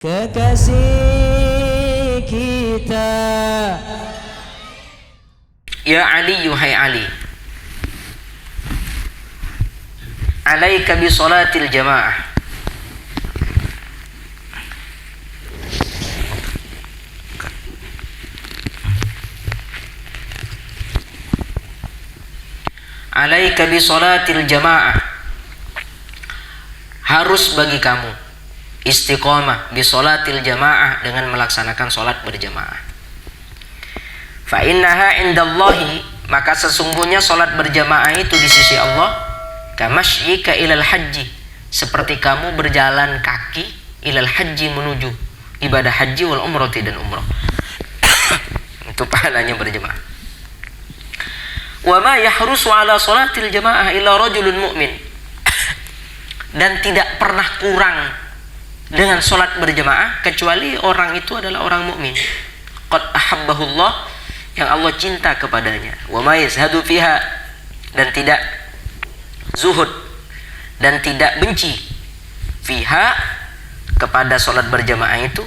Kekasih kita. Ya Ali, yuhai Ali, alaika bi salatil jamaah. Alaika bi salatil jamaah. Harus bagi kamu istiqomah bi salatil jamaah, dengan melaksanakan salat berjamaah. Fa innaha indallahi, maka sesungguhnya salat berjamaah itu di sisi Allah kamasyyika ilal haji, seperti kamu berjalan kaki ilal haji, menuju ibadah haji wal umrati, dan umrah. Itu pahalanya berjamaah. Wa ma yahrusu ala salatil jamaah illa rajulun mu'min, dan tidak pernah kurang dengan salat berjamaah kecuali orang itu adalah orang mukmin. Qad ahabbahullah, yang Allah cinta kepadanya. Wa ma yazhadu fiha, dan tidak zuhud dan tidak benci fiha, kepada salat berjamaah itu,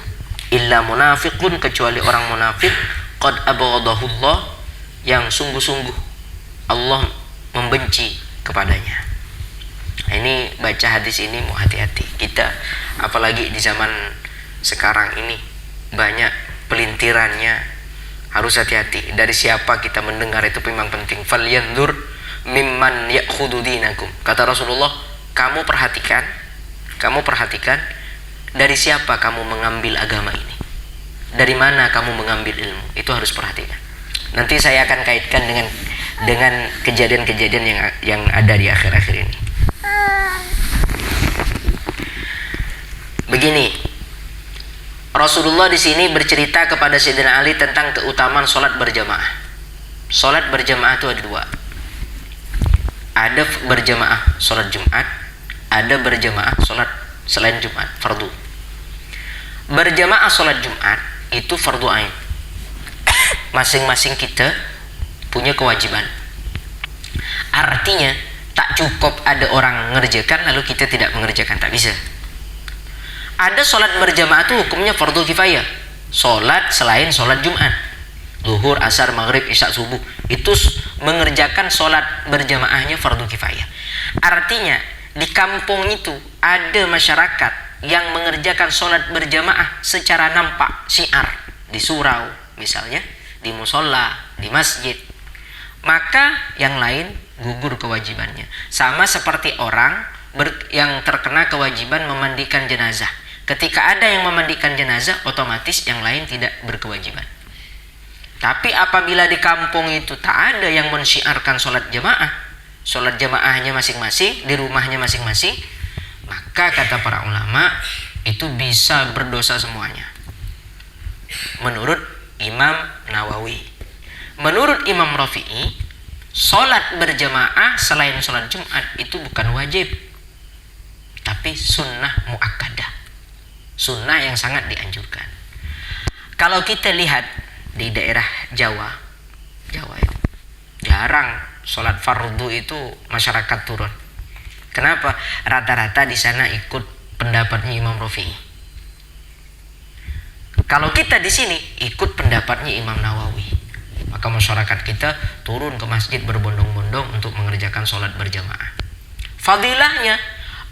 illa munafiqun, kecuali orang munafik. Qad abghadahullah, yang sungguh-sungguh Allah membenci kepadanya. Nah, ini baca hadis ini mau hati-hati kita, apalagi di zaman sekarang ini banyak pelintirannya, harus hati-hati dari siapa kita mendengar, itu memang penting. Falyanzur mimman ya'khudhu dinakum, kata Rasulullah, kamu perhatikan dari siapa kamu mengambil agama ini, dari mana kamu mengambil ilmu, itu harus perhatikan. Nanti saya akan kaitkan dengan kejadian-kejadian yang ada di akhir-akhir ini. Begini, Rasulullah di sini bercerita kepada Sayyidina Ali tentang keutamaan salat berjamaah. Salat berjamaah itu ada dua. Ada berjamaah salat Jumat, ada berjamaah salat selain Jumat, fardu. Berjamaah salat Jumat itu fardu ain. Masing-masing kita punya kewajiban. Artinya tak cukup ada orang mengerjakan lalu kita tidak mengerjakan, tak bisa. Ada sholat berjamaah itu hukumnya fardu kifayah. Sholat selain sholat Jumat, zuhur, asar, maghrib, isya, subuh, itu mengerjakan sholat berjamaahnya fardu kifayah. Artinya di kampung itu ada masyarakat yang mengerjakan sholat berjamaah secara nampak, syiar, di surau misalnya, di musola, di masjid, maka yang lain gugur kewajibannya. Sama seperti orang yang terkena kewajiban memandikan jenazah. Ketika ada yang memandikan jenazah, otomatis yang lain tidak berkewajiban. Tapi apabila di kampung itu tak ada yang mensyiarkan sholat jamaahnya masing-masing, di rumahnya masing-masing, maka kata para ulama itu bisa berdosa semuanya. Menurut Imam Nawawi. Menurut Imam Rafi'i, sholat berjamaah selain sholat Jumat itu bukan wajib, tapi sunnah muakkadah, sunnah yang sangat dianjurkan. Kalau kita lihat di daerah Jawa itu jarang sholat fardu itu masyarakat turun. Kenapa? Rata-rata di sana ikut pendapatnya Imam Rafi'i. Kalau kita di sini ikut pendapatnya Imam Nawawi, maka masyarakat kita turun ke masjid berbondong-bondong untuk mengerjakan sholat berjamaah. Fadilahnya,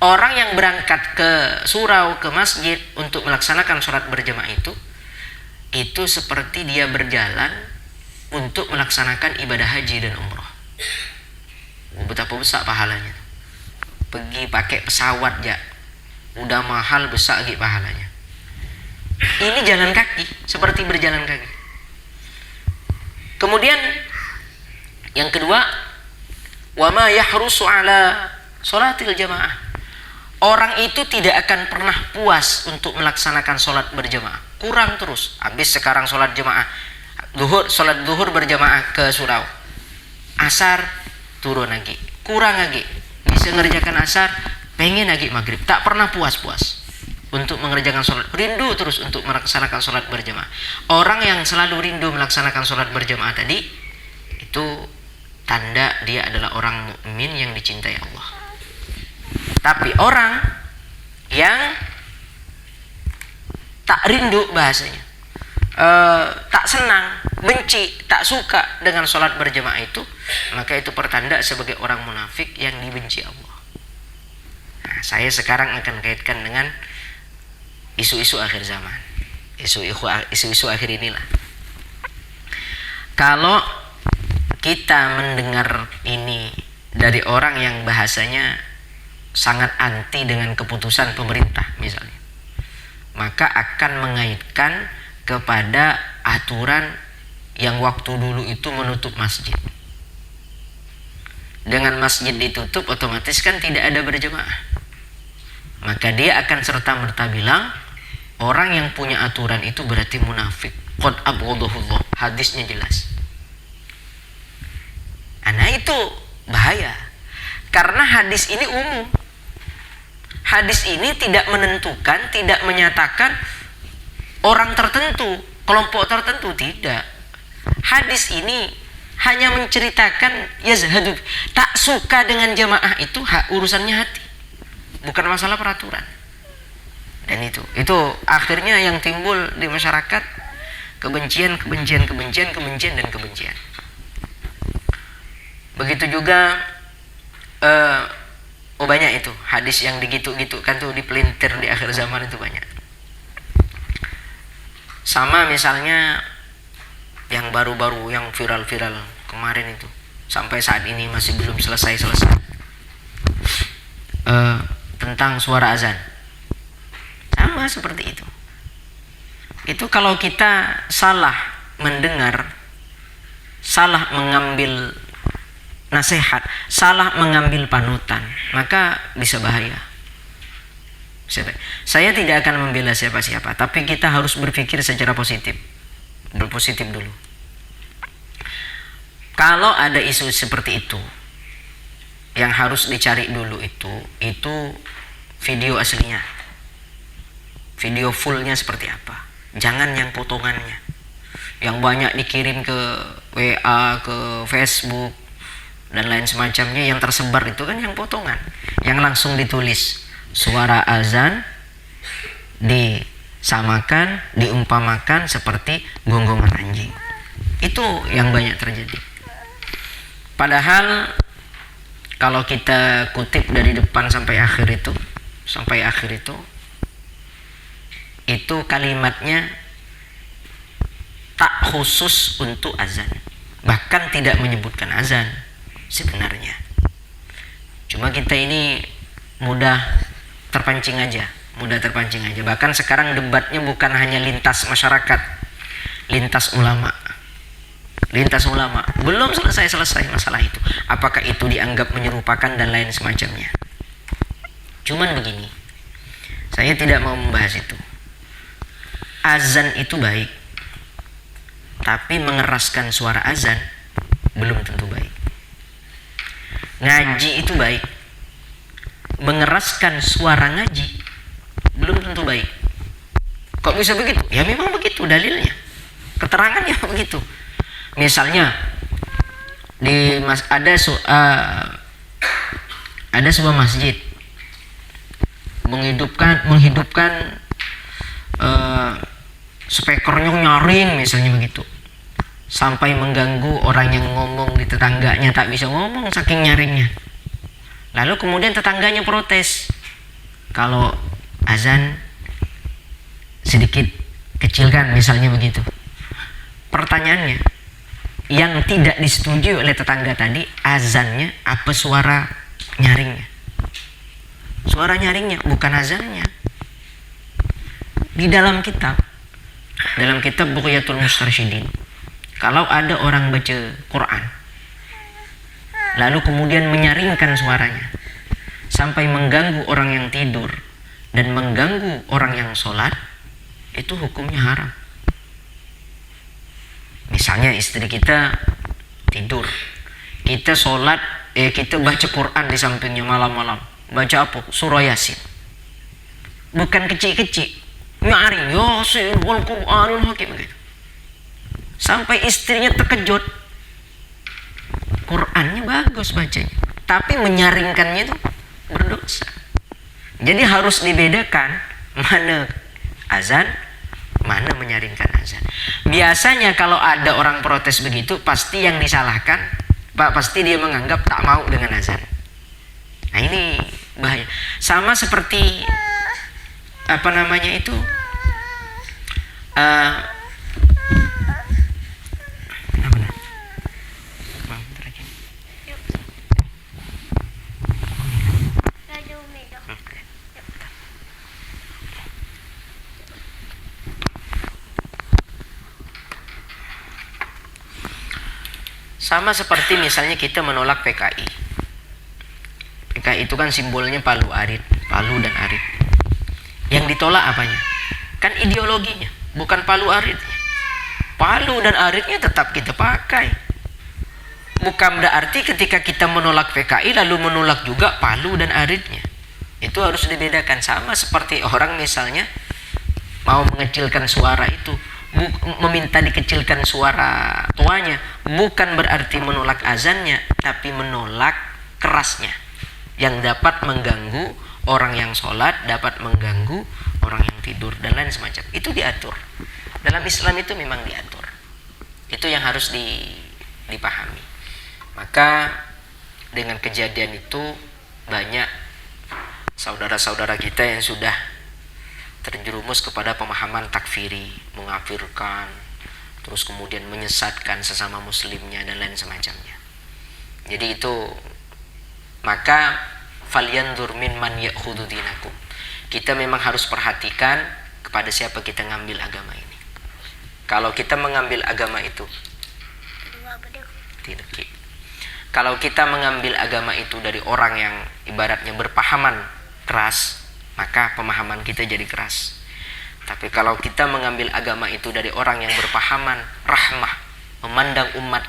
orang yang berangkat ke surau, ke masjid untuk melaksanakan sholat berjamaah itu seperti dia berjalan untuk melaksanakan ibadah haji dan umrah. Betapa besar pahalanya. Pergi pakai pesawat ya, udah mahal, besar lagi pahalanya. Ini jalan kaki, seperti berjalan kaki. Kemudian yang kedua, wa ma yahrusu ala sholatil jamaah. Orang itu tidak akan pernah puas untuk melaksanakan sholat berjamaah. Kurang terus. Habis sekarang sholat jamaah, sholat zuhur berjamaah ke surau, asar turun lagi, kurang lagi. Bisa mengerjakan asar, pengen lagi maghrib. Tak pernah puas-puas untuk mengerjakan sholat, rindu terus untuk melaksanakan sholat berjamaah. Orang yang selalu rindu melaksanakan sholat berjamaah tadi, itu tanda dia adalah orang mukmin yang dicintai Allah. Tapi orang yang tak rindu bahasanya, tak senang, benci, tak suka dengan sholat berjamaah itu, maka itu pertanda sebagai orang munafik yang dibenci Allah. Nah, saya sekarang akan kaitkan dengan isu-isu akhir zaman, isu-isu akhir inilah. Kalau kita mendengar ini dari orang yang bahasanya sangat anti dengan keputusan pemerintah misalnya, maka akan mengaitkan kepada aturan yang waktu dulu itu menutup masjid. Dengan masjid ditutup, otomatis kan tidak ada berjamaah. Maka dia akan serta-merta bilang orang yang punya aturan itu berarti munafik. Qad abghadahullah. Hadisnya jelas. Nah itu bahaya. Karena hadis ini umum. Hadis ini tidak menentukan, tidak menyatakan orang tertentu, kelompok tertentu, tidak. Hadis ini hanya menceritakan yazhadu, tak suka dengan jamaah itu urusannya hati, bukan masalah peraturan. Dan itu akhirnya yang timbul di masyarakat kebencian dan kebencian. Begitu juga banyak itu hadis yang digitu-gitukan tuh, dipelintir di akhir zaman itu banyak. Sama misalnya yang baru-baru, yang viral-viral kemarin itu, sampai saat ini masih belum selesai tentang suara azan. Sama seperti itu. Itu kalau kita salah mendengar, salah mengambil nasihat, salah mengambil panutan, maka bisa bahaya. Saya tidak akan membela siapa-siapa, tapi kita harus berpikir secara positif. Berpositif dulu. Kalau ada isu seperti itu, yang harus dicari dulu itu video aslinya, video fullnya seperti apa. Jangan yang potongannya, yang banyak dikirim ke WA, ke Facebook dan lain semacamnya, yang tersebar itu kan yang potongan, yang langsung ditulis suara azan disamakan, diumpamakan seperti gonggongan anjing. Itu yang banyak terjadi. Padahal kalau kita kutip dari depan sampai akhir itu kalimatnya tak khusus untuk azan, bahkan tidak menyebutkan azan sebenarnya. Cuma kita ini mudah terpancing aja. Bahkan sekarang debatnya bukan hanya lintas masyarakat, lintas ulama. Belum selesai masalah itu. Apakah itu dianggap menyerupakan dan lain semacamnya. Cuman begini, saya tidak mau membahas itu. Azan itu baik, tapi mengeraskan suara azan belum tentu baik. Ngaji itu baik, mengeraskan suara ngaji belum tentu baik. Kok bisa begitu? Ya memang begitu dalilnya, keterangannya begitu. Misalnya ada sebuah masjid menghidupkan speakernya nyaring misalnya begitu, sampai mengganggu orang yang ngomong di tetangganya, tak bisa ngomong saking nyaringnya. Lalu kemudian tetangganya protes kalau azan sedikit kecilkan misalnya begitu. Pertanyaannya, yang tidak disetujui oleh tetangga tadi azannya apa suara nyaringnya? Suara nyaringnya, bukan azannya. Di dalam kitab Bughyatul Mustarsyidin, kalau ada orang baca Quran lalu kemudian menyaringkan suaranya sampai mengganggu orang yang tidur dan mengganggu orang yang sholat, itu hukumnya haram. Misalnya istri kita tidur, kita sholat, kita baca Quran di sampingnya malam-malam. Baca apa? Surah Yasin. Bukan kecil-kecil, nyaring Yasin wal Qur'anul Hakim gitu. Sampai istrinya terkejut. Qurannya bagus bacanya, tapi menyaringkannya itu berdosa. Jadi harus dibedakan mana azan, mana menyaringkan azan. Biasanya kalau ada orang protes begitu, pasti yang disalahkan, pasti dia menganggap tak mau dengan azan. Nah ini bahaya. Sama seperti apa namanya itu, sama seperti misalnya kita menolak PKI. PKI itu kan simbolnya palu arit, palu dan arit. Yang ditolak apanya? Kan ideologinya, bukan palu aritnya. Palu dan aritnya tetap kita pakai. Bukan berarti ketika kita menolak PKI lalu menolak juga palu dan aritnya. Itu harus dibedakan. Sama seperti orang misalnya mau mengecilkan suara itu, meminta dikecilkan suara tuanya, bukan berarti menolak azannya, tapi menolak kerasnya yang dapat mengganggu orang yang sholat, dapat mengganggu orang yang tidur dan lain semacam. Itu diatur dalam Islam, itu memang diatur. Itu yang harus dipahami. Maka dengan kejadian itu banyak saudara-saudara kita yang sudah terjerumus kepada pemahaman takfiri, mengafirkan, terus kemudian menyesatkan sesama muslimnya dan lain semacamnya. Jadi itu, maka falyanzur mimman ya'khudhu dinakum. Kita memang harus perhatikan kepada siapa kita ngambil agama ini. Kalau kita mengambil agama itu, kalau kita mengambil agama itu dari orang yang ibaratnya berpahaman keras, maka pemahaman kita jadi keras. Tapi kalau kita mengambil agama itu dari orang yang berpahaman rahmah, memandang umat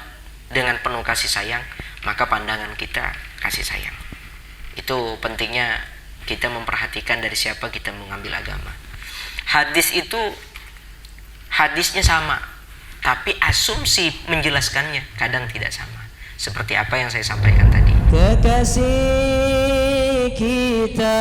dengan penuh kasih sayang, maka pandangan kita kasih sayang. Itu pentingnya kita memperhatikan dari siapa kita mengambil agama. Hadis itu hadisnya sama, tapi asumsi menjelaskannya kadang tidak sama. Seperti apa yang saya sampaikan tadi. Kekasih kita